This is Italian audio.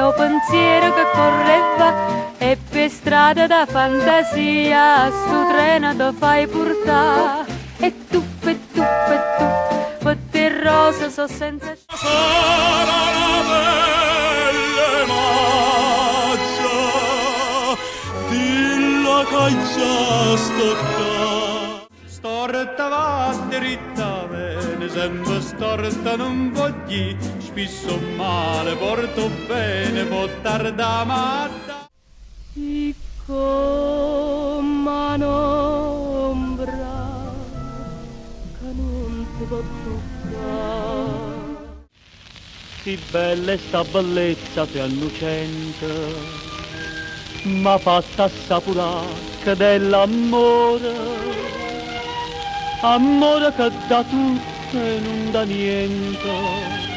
mio pensiero che correva e per strada da fantasia sto treno lo fai portare e tu, e tu, e tu, per te rosa so senza... Sarà la bella maccia, dillo che già stocca. Storta va dritta bene, sempre storta non voglio, spisso male porto bene, può tardare matta. E come un'ombra che non ti può toccare. Sì bella è sta bellezza più annucente, m'ha fatta assaporare che dell'amore, amore che da tutto e non da niente.